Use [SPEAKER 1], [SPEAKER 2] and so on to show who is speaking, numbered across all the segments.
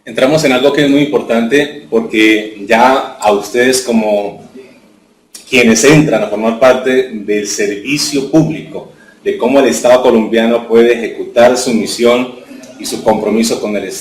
[SPEAKER 1] Entramos en algo que es muy importante porque ya a ustedes como quienes entran a formar parte del servicio público, de cómo el Estado colombiano puede ejecutar su misión y su compromiso con el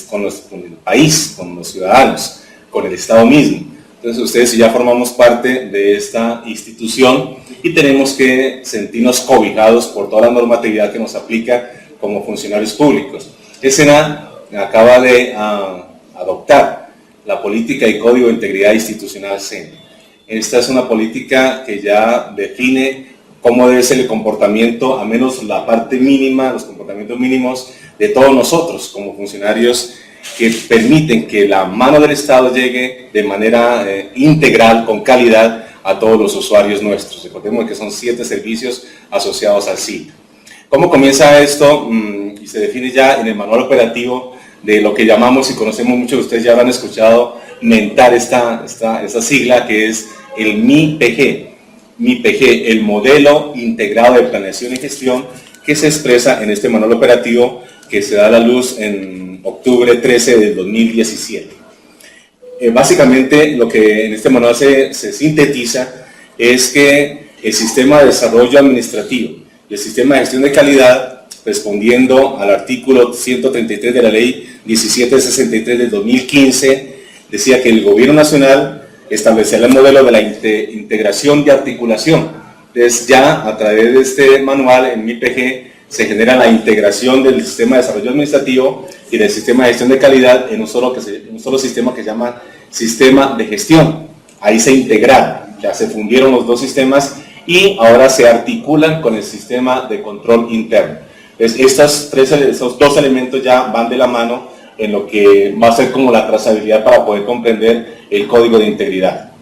[SPEAKER 1] país, con los ciudadanos, con el Estado mismo. Entonces ustedes ya formamos parte de esta institución y tenemos que sentirnos cobijados por toda la normatividad que nos aplica como funcionarios públicos. El SENA acaba de adoptar la política y código de integridad institucional SENA. Esta es una política que ya define cómo debe ser el comportamiento, a menos la parte mínima, los comportamientos mínimos de todos nosotros como funcionarios que permiten que la mano del Estado llegue de manera integral, con calidad, a todos los usuarios nuestros. Recordemos que son 7 servicios asociados al SIT. ¿Cómo comienza esto? Y se define ya en el manual operativo de lo que llamamos, y conocemos muchos de ustedes ya lo han escuchado mentar esta sigla, que es el MIPG. MIPG, el modelo integrado de planeación y gestión, que se expresa en este manual operativo que se da a la luz en octubre 13 del 2017. Básicamente lo que en este manual se sintetiza es que el sistema de desarrollo administrativo y el sistema de gestión de calidad, respondiendo al artículo 133 de la ley 1763 del 2015, decía que el gobierno nacional establecía el modelo de la integración y articulación. Entonces ya a través de este manual en MIPG se genera la integración del sistema de desarrollo administrativo y del sistema de gestión de calidad en un solo sistema que se llama sistema de gestión. Ahí se integraron, ya se fundieron los dos sistemas y ahora se articulan con el sistema de control interno. Entonces estos dos elementos ya van de la mano en lo que va a ser como la trazabilidad para poder comprender el código de integridad.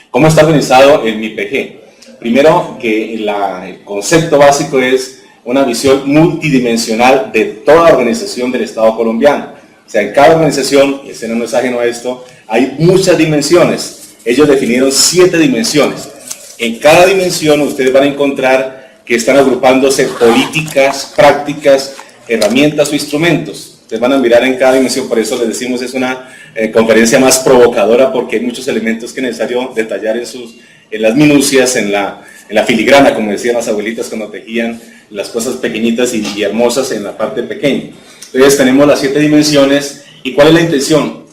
[SPEAKER 1] ¿Cómo está organizado el MIPG? Primero, que el concepto básico es una visión multidimensional de toda organización del Estado colombiano. O sea, en cada organización, y el SENA no es ajeno a esto, hay muchas dimensiones. Ellos definieron 7 dimensiones. En cada dimensión ustedes van a encontrar que están agrupándose políticas, prácticas, herramientas o instrumentos. Ustedes van a mirar en cada dimensión, por eso les decimos es una conferencia más provocadora, porque hay muchos elementos que es necesario detallar en las minucias, en la filigrana, como decían las abuelitas cuando tejían las cosas pequeñitas y hermosas en la parte pequeña. Entonces tenemos las 7 dimensiones. ¿Y cuál es la intención?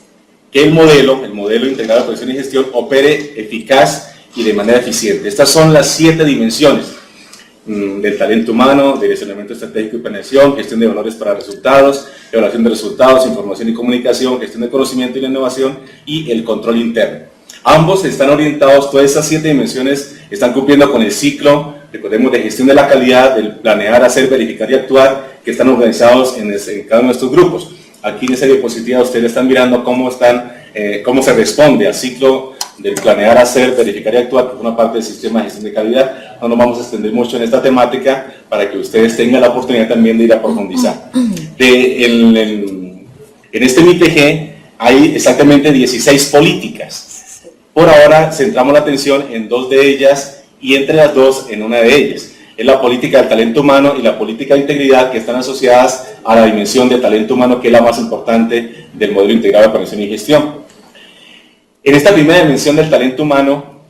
[SPEAKER 1] Que el modelo integrado de producción y gestión opere eficaz y de manera eficiente. Estas son las 7 dimensiones del talento humano, direccionamiento estratégico y planeación, gestión de valores para resultados, evaluación de resultados, información y comunicación, gestión de conocimiento y la innovación y el control interno. Ambos están orientados, todas estas 7 dimensiones están cumpliendo con el ciclo, recordemos, de gestión de la calidad, del planear, hacer, verificar y actuar, que están organizados en cada uno de estos grupos. Aquí en esa diapositiva ustedes están mirando cómo se responde al ciclo del planear, hacer, verificar y actuar, que es una parte del sistema de gestión de calidad. No nos vamos a extender mucho en esta temática para que ustedes tengan la oportunidad también de ir a profundizar. En este MIPG hay exactamente 16 políticas. Por ahora centramos la atención en 2 de ellas y entre las 2 en una de ellas. Es la política del talento humano y la política de integridad, que están asociadas a la dimensión de talento humano, que es la más importante del modelo integrado de planeación y gestión. En esta primera dimensión del talento humano,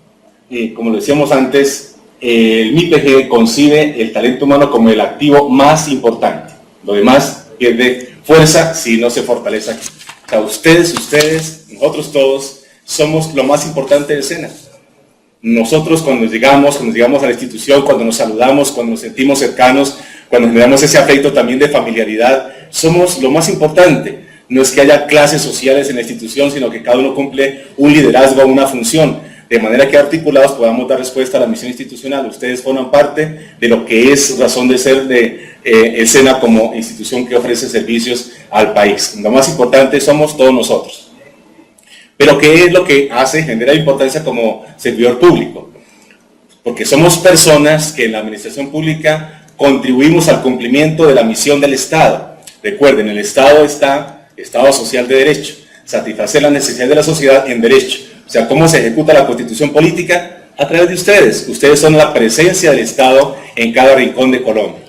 [SPEAKER 1] como lo decíamos antes, el MIPG concibe el talento humano como el activo más importante. Lo demás pierde fuerza si no se fortalece aquí. O sea, ustedes, nosotros todos, somos lo más importante del SENA. Nosotros cuando llegamos a la institución, cuando nos saludamos, cuando nos sentimos cercanos, cuando generamos ese afecto también de familiaridad, somos lo más importante. No es que haya clases sociales en la institución, sino que cada uno cumple un liderazgo, una función, de manera que articulados podamos dar respuesta a la misión institucional. Ustedes forman parte de lo que es razón de ser de el SENA como institución que ofrece servicios al país. Lo más importante somos todos nosotros. Pero ¿qué es lo que genera importancia como servidor público? Porque somos personas que en la administración pública contribuimos al cumplimiento de la misión del Estado. Recuerden, el Estado está Estado social de derecho, satisfacer las necesidades de la sociedad en derecho. O sea, ¿cómo se ejecuta la constitución política? A través de ustedes. Ustedes son la presencia del Estado en cada rincón de Colombia.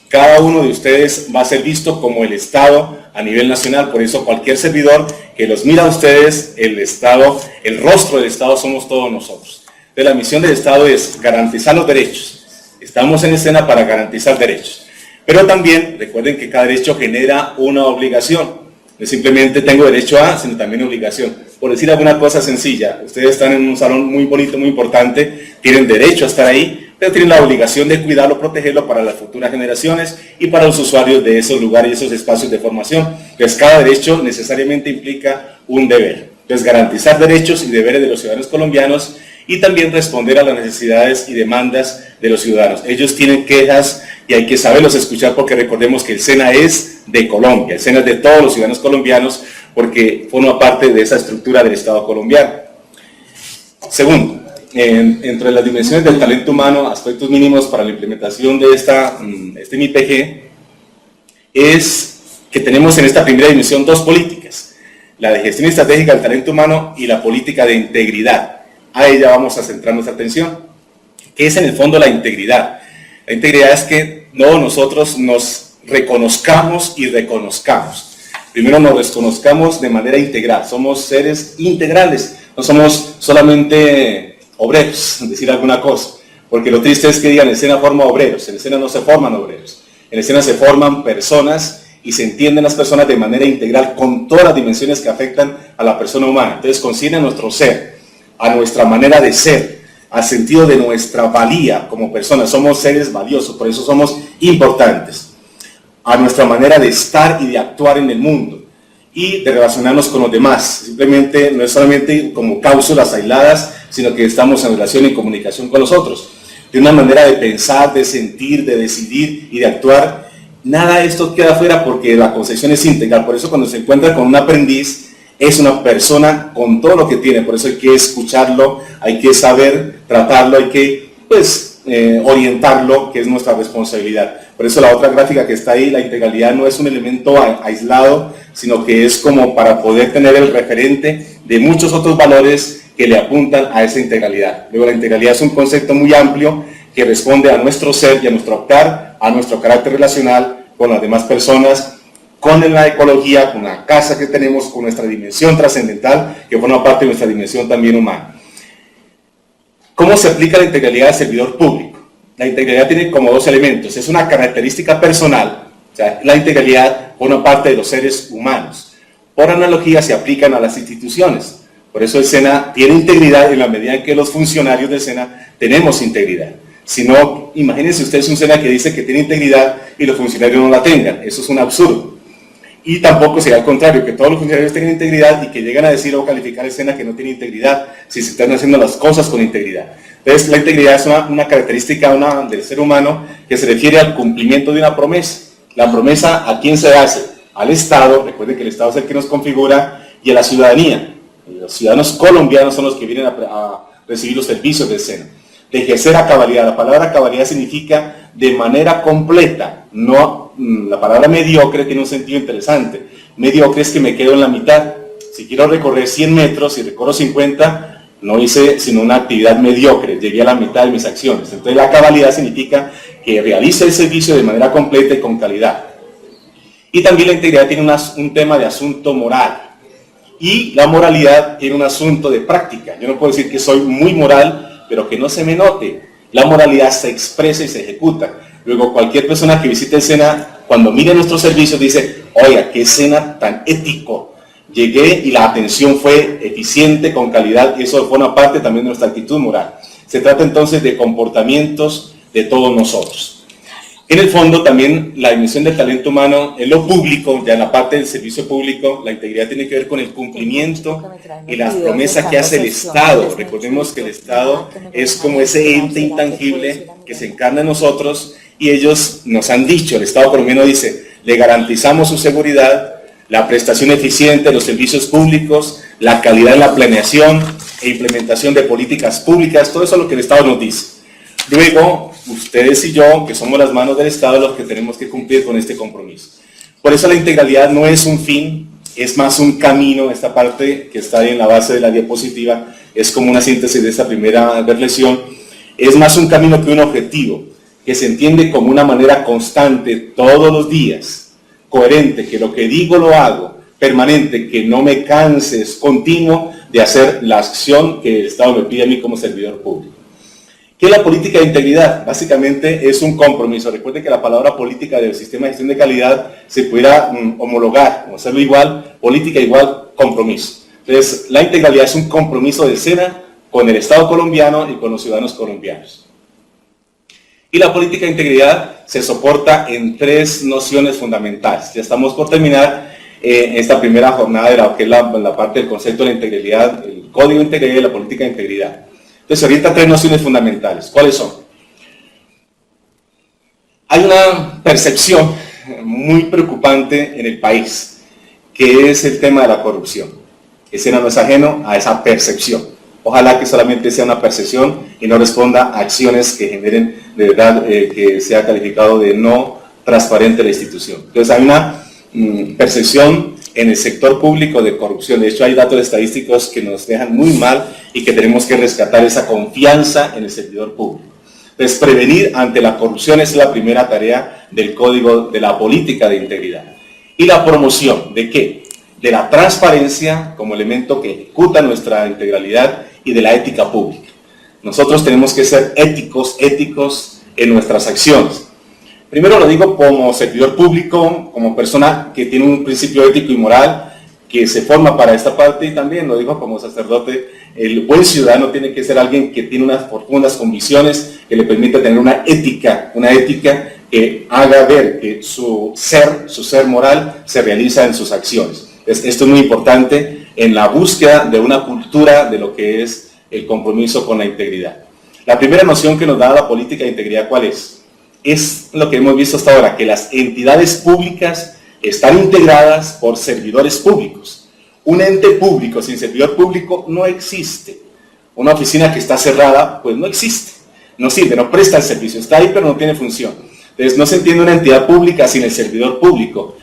[SPEAKER 1] Cada uno de ustedes va a ser visto como el Estado a nivel nacional. Por eso cualquier servidor que los mira a ustedes, el Estado, el rostro del Estado somos todos nosotros. Entonces, la misión del Estado es garantizar los derechos. Estamos en escena para garantizar derechos. Pero también recuerden que cada derecho genera una obligación. No simplemente tengo derecho a, sino también obligación. Por decir alguna cosa sencilla, ustedes están en un salón muy bonito, muy importante, tienen derecho a estar ahí, pero tienen la obligación de cuidarlo, protegerlo para las futuras generaciones y para los usuarios de esos lugares y esos espacios de formación. Entonces, cada derecho necesariamente implica un deber. Entonces, garantizar derechos y deberes de los ciudadanos colombianos y también responder a las necesidades y demandas de los ciudadanos. Ellos tienen quejas y hay que saberlos escuchar, porque recordemos que el SENA es de Colombia, el SENA es de todos los ciudadanos colombianos, porque forma parte de esa estructura del Estado colombiano. Segundo, entre las dimensiones del talento humano, aspectos mínimos para la implementación de este MIPG, es que tenemos en esta primera dimensión dos políticas, la de gestión estratégica del talento humano y la política de integridad. A ella vamos a centrar nuestra atención. ¿Qué es en el fondo la integridad? La integridad es que nosotros nos reconozcamos y reconozcamos. Primero nos reconozcamos de manera integral, somos seres integrales, no somos solamente obreros, decir alguna cosa, porque lo triste es que digan, en escena forma obreros, en escena no se forman obreros, en escena se forman personas y se entienden las personas de manera integral con todas las dimensiones que afectan a la persona humana. Entonces consiguen nuestro ser, a nuestra manera de ser, al sentido de nuestra valía como personas. Somos seres valiosos, por eso somos importantes, a nuestra manera de estar y de actuar en el mundo y de relacionarnos con los demás. Simplemente no es solamente como cápsulas aisladas, sino que estamos en relación y comunicación con los otros, de una manera de pensar, de sentir, de decidir y de actuar. Nada de esto queda fuera porque la concepción es integral. Por eso cuando se encuentra con un aprendiz, es una persona con todo lo que tiene. Por eso hay que escucharlo, hay que saber tratarlo, hay que orientarlo, que es nuestra responsabilidad. Por eso la otra gráfica que está ahí, la integralidad no es un elemento aislado, sino que es como para poder tener el referente de muchos otros valores que le apuntan a esa integralidad. Luego, la integralidad es un concepto muy amplio que responde a nuestro ser y a nuestro actuar, a nuestro carácter relacional con las demás personas, con la ecología, con la casa que tenemos, con nuestra dimensión trascendental, que forma parte de nuestra dimensión también humana. ¿Cómo se aplica la integralidad al servidor público? La integralidad tiene como dos elementos. Es una característica personal, o sea, la integralidad forma parte de los seres humanos. Por analogía se aplican a las instituciones. Por eso el SENA tiene integridad en la medida en que los funcionarios del SENA tenemos integridad. Si no, imagínense ustedes un SENA que dice que tiene integridad y los funcionarios no la tengan. Eso es un absurdo. Y tampoco sería al contrario, que todos los funcionarios tengan integridad y que lleguen a decir o calificar el SENA que no tiene integridad, si se están haciendo las cosas con integridad. Entonces, la integridad es una característica del ser humano que se refiere al cumplimiento de una promesa. La promesa, ¿a quién se hace? Al Estado, recuerden que el Estado es el que nos configura, y a la ciudadanía. Los ciudadanos colombianos son los que vienen a recibir los servicios del SENA. De ejercer a cabalidad. La palabra cabalidad significa de manera completa, no la palabra mediocre tiene un sentido interesante. Mediocre es que me quedo en la mitad. Si quiero recorrer 100 metros y recorro 50, no hice sino una actividad mediocre, llegué a la mitad de mis acciones. Entonces la cabalidad significa que realice el servicio de manera completa y con calidad. Y también la integridad tiene un tema de asunto moral. Y la moralidad tiene un asunto de práctica. Yo no puedo decir que soy muy moral, pero que no se me note. La moralidad se expresa y se ejecuta. Luego, cualquier persona que visite el SENA, cuando mire nuestros servicios, dice, oiga, qué SENA tan ético. Llegué y la atención fue eficiente, con calidad, y eso forma parte también de nuestra actitud moral. Se trata entonces de comportamientos de todos nosotros. En el fondo, también la dimensión del talento humano en lo público, ya en la parte del servicio público, la integridad tiene que ver con el cumplimiento y las promesas que hace el Estado. Recordemos que el Estado es como ese ente intangible que se encarna en nosotros, y ellos nos han dicho, el Estado colombiano dice, le garantizamos su seguridad, la prestación eficiente de los servicios públicos, la calidad en la planeación e implementación de políticas públicas, todo eso es lo que el Estado nos dice. Luego, ustedes y yo, que somos las manos del Estado, los que tenemos que cumplir con este compromiso. Por eso la integralidad no es un fin, es más un camino. Esta parte que está ahí en la base de la diapositiva es como una síntesis de esta primera reflexión. Es más un camino que un objetivo, que se entiende como una manera constante, todos los días, coherente, que lo que digo lo hago, permanente, que no me canse, es continuo de hacer la acción que el Estado me pide a mí como servidor público. ¿Qué es la política de integridad? Básicamente es un compromiso. Recuerden que la palabra política del sistema de gestión de calidad se pudiera homologar, o hacerlo igual, política igual compromiso. Entonces, la integralidad es un compromiso del SENA con el Estado colombiano y con los ciudadanos colombianos. Y la política de integridad se soporta en tres nociones fundamentales. Ya estamos por terminar esta primera jornada de que es la parte del concepto de la integridad, el código de integridad y la política de integridad. Entonces, ahorita tres nociones fundamentales. ¿Cuáles son? Hay una percepción muy preocupante en el país, que es el tema de la corrupción. El SENA no es ajeno a esa percepción. Ojalá que solamente sea una percepción y no responda a acciones que generen de verdad que sea calificado de no transparente la institución. Entonces, hay una percepción en el sector público de corrupción. De hecho, hay datos estadísticos que nos dejan muy mal y que tenemos que rescatar esa confianza en el servidor público. Entonces, prevenir ante la corrupción es la primera tarea del Código de la Política de Integridad. Y la promoción, ¿de qué? De la transparencia como elemento que ejecuta nuestra integralidad y de la ética pública. Nosotros tenemos que ser éticos en nuestras acciones. Primero lo digo como servidor público, como persona que tiene un principio ético y moral que se forma para esta parte, y también lo digo como sacerdote, el buen ciudadano tiene que ser alguien que tiene unas profundas convicciones que le permita tener una ética que haga ver que su ser moral se realiza en sus acciones. Esto es muy importante en la búsqueda de una cultura de lo que es el compromiso con la integridad. La primera noción que nos da la política de integridad, ¿cuál es? Es lo que hemos visto hasta ahora, que las entidades públicas están integradas por servidores públicos. Un ente público sin servidor público no existe. Una oficina que está cerrada, pues no existe. No sirve, no presta el servicio, está ahí pero no tiene función. Entonces no se entiende una entidad pública sin el servidor público.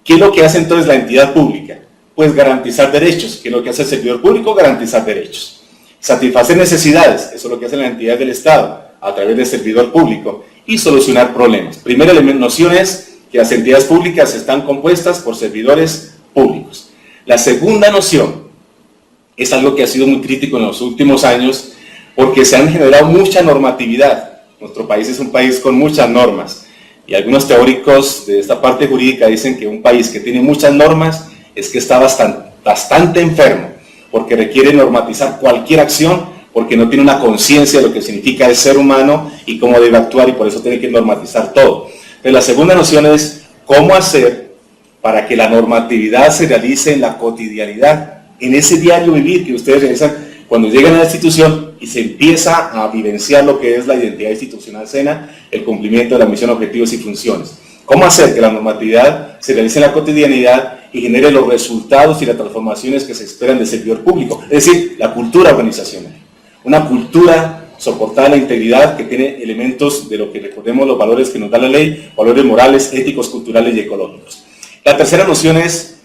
[SPEAKER 1] ¿Qué es lo que hace entonces la entidad pública? Pues garantizar derechos. ¿Qué es lo que hace el servidor público? Garantizar derechos. Satisfacer necesidades, eso es lo que hace la entidad del Estado a través del servidor público. Y solucionar problemas. Primera noción es que las entidades públicas están compuestas por servidores públicos. La segunda noción es algo que ha sido muy crítico en los últimos años porque se han generado mucha normatividad. Nuestro país es un país con muchas normas y algunos teóricos de esta parte jurídica dicen que un país que tiene muchas normas es que está bastante enfermo porque requiere normatizar cualquier acción porque no tiene una conciencia de lo que significa el ser humano y cómo debe actuar y por eso tiene que normatizar todo. Entonces, la segunda noción es cómo hacer para que la normatividad se realice en la cotidianidad, en ese diario vivir que ustedes realizan cuando llegan a la institución y se empieza a vivenciar lo que es la identidad institucional SENA, el cumplimiento de la misión, objetivos y funciones. ¿Cómo hacer que la normatividad se realice en la cotidianidad y genere los resultados y las transformaciones que se esperan del servidor público? Es decir, la cultura organizacional. Una cultura soportada en la integridad que tiene elementos de lo que recordemos los valores que nos da la ley, valores morales, éticos, culturales y ecológicos. La tercera noción es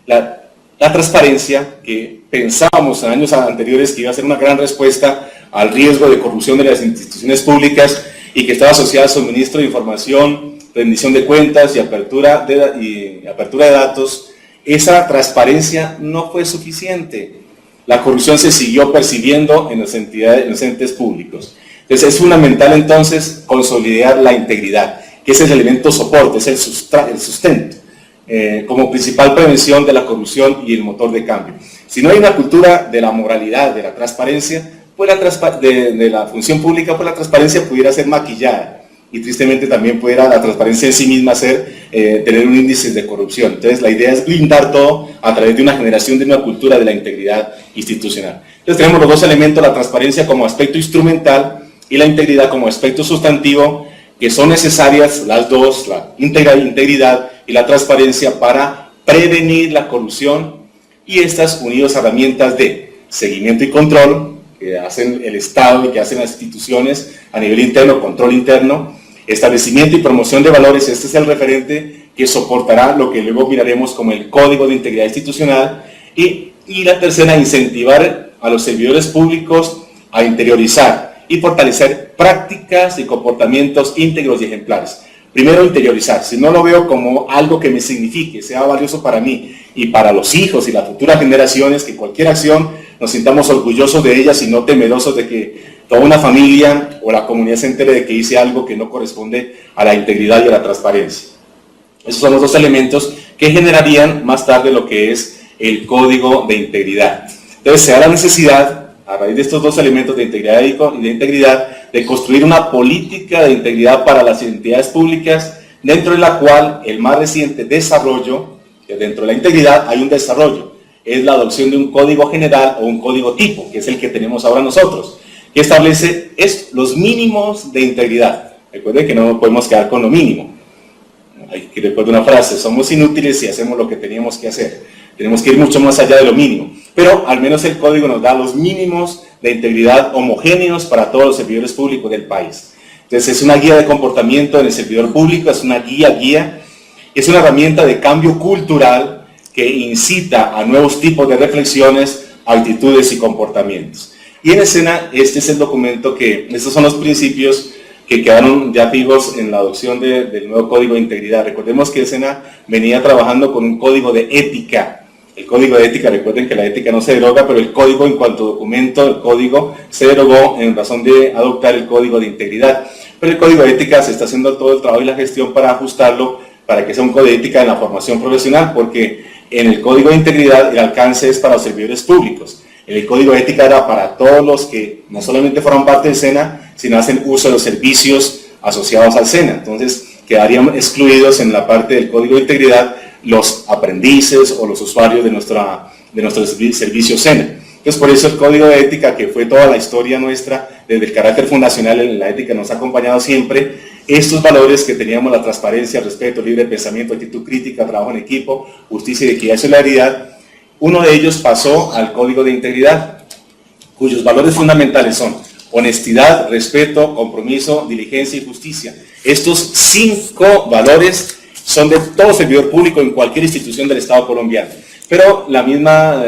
[SPEAKER 1] la transparencia, que pensábamos en años anteriores que iba a ser una gran respuesta al riesgo de corrupción de las instituciones públicas y que estaba asociada a suministro de información, rendición de cuentas y apertura de datos. Esa transparencia no fue suficiente. La corrupción se siguió percibiendo en las entes públicos. Entonces es fundamental entonces consolidar la integridad, que es el elemento soporte, es el sustento, como principal prevención de la corrupción y el motor de cambio. Si no hay una cultura de la moralidad, de la transparencia, pues de la función pública, pues la transparencia pudiera ser maquillada. Y tristemente también pudiera la transparencia en sí misma tener un índice de corrupción. Entonces la idea es blindar todo a través de una generación de una cultura de la integridad institucional. Entonces tenemos los dos elementos, la transparencia como aspecto instrumental y la integridad como aspecto sustantivo, que son necesarias las dos, la integridad y la transparencia, para prevenir la corrupción, y estas unidas a herramientas de seguimiento y control que hacen el Estado y que hacen las instituciones a nivel interno, control interno, establecimiento y promoción de valores. Este es el referente que soportará lo que luego miraremos como el Código de Integridad Institucional. Y la tercera, incentivar a los servidores públicos a interiorizar y fortalecer prácticas y comportamientos íntegros y ejemplares. primero interiorizar. Si no lo veo como algo que me signifique, sea valioso para mí y para los hijos y las futuras generaciones, que cualquier acción nos sintamos orgullosos de ella y no temerosos de que toda una familia o la comunidad se entere de que hice algo que no corresponde a la integridad y a la transparencia. Esos son los dos elementos que generarían más tarde lo que es el código de integridad. Entonces se da la necesidad, a raíz de estos dos elementos de integridad y de integridad, de construir una política de integridad para las entidades públicas, dentro de la cual el más reciente desarrollo, que dentro de la integridad hay un desarrollo, es la adopción de un código general o un código tipo, que es el que tenemos ahora nosotros, que establece los mínimos de integridad. Recuerden que no podemos quedar con lo mínimo. Hay que recordar una frase: somos inútiles si hacemos lo que teníamos que hacer. Tenemos que ir mucho más allá de lo mínimo. Pero al menos el código nos da los mínimos de integridad homogéneos para todos los servidores públicos del país. Entonces es una guía de comportamiento en el servidor público, es una guía, es una herramienta de cambio cultural que incita a nuevos tipos de reflexiones, actitudes y comportamientos. Y en escena, este es el documento estos son los principios que quedaron ya fijos en la adopción del nuevo Código de Integridad. Recordemos que escena venía trabajando con un código de ética. El código de ética, recuerden que la ética no se deroga, pero el código en cuanto documento, el código se derogó en razón de adoptar el código de integridad. Pero el código de ética se está haciendo todo el trabajo y la gestión para ajustarlo, para que sea un código de ética en la formación profesional, porque en el código de integridad el alcance es para los servidores públicos. El código de ética era para todos los que no solamente forman parte del SENA, sino hacen uso de los servicios asociados al SENA. Entonces quedarían excluidos en la parte del código de integridad los aprendices o los usuarios de nuestro servicio SENA. Entonces por eso el código de ética, que fue toda la historia nuestra, desde el carácter fundacional en la ética nos ha acompañado siempre, estos valores que teníamos: la transparencia, el respeto, libre pensamiento, actitud crítica, trabajo en equipo, justicia, equidad y solidaridad. Uno de ellos pasó al código de integridad, cuyos valores fundamentales son honestidad, respeto, compromiso, diligencia y justicia. Estos 5 valores son de todo servidor público en cualquier institución del Estado colombiano. Pero la misma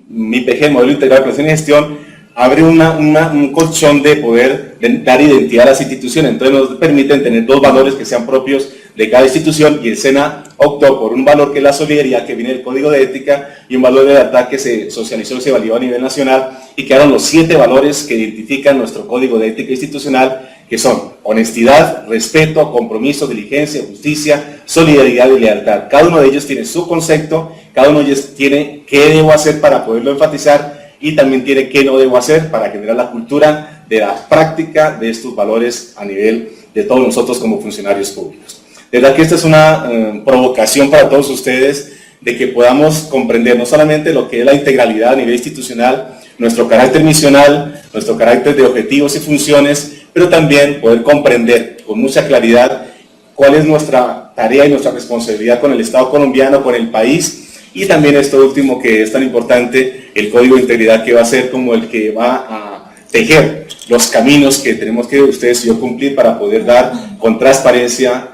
[SPEAKER 1] MIPG, Modelo Integral de Prevención y Gestión, abre un colchón de poder dar identidad a las instituciones. Entonces nos permiten tener 2 valores que sean propios de cada institución, y el SENA optó por un valor que es la solidaridad, que viene del Código de Ética, y un valor de lealtad que se socializó y se validó a nivel nacional, y quedaron los 7 valores que identifican nuestro Código de Ética institucional, que son honestidad, respeto, compromiso, diligencia, justicia, solidaridad y lealtad. Cada uno de ellos tiene su concepto, cada uno de ellos tiene qué debo hacer para poderlo enfatizar, y también tiene qué no debo hacer para generar la cultura de la práctica de estos valores a nivel de todos nosotros como funcionarios públicos. De verdad que esta es una provocación para todos ustedes, de que podamos comprender no solamente lo que es la integralidad a nivel institucional, nuestro carácter misional, nuestro carácter de objetivos y funciones, pero también poder comprender con mucha claridad cuál es nuestra tarea y nuestra responsabilidad con el Estado colombiano, con el país, y también esto último que es tan importante, el Código de Integridad, que va a ser como el que va a tejer los caminos que tenemos que ustedes y yo cumplir para poder dar con transparencia,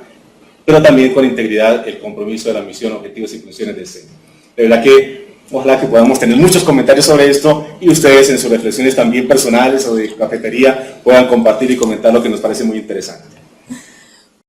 [SPEAKER 1] pero también con integridad, el compromiso de la misión, objetivos y funciones del SENA. De verdad que ojalá que podamos tener muchos comentarios sobre esto, y ustedes en sus reflexiones también personales o de cafetería puedan compartir y comentar lo que nos parece muy interesante.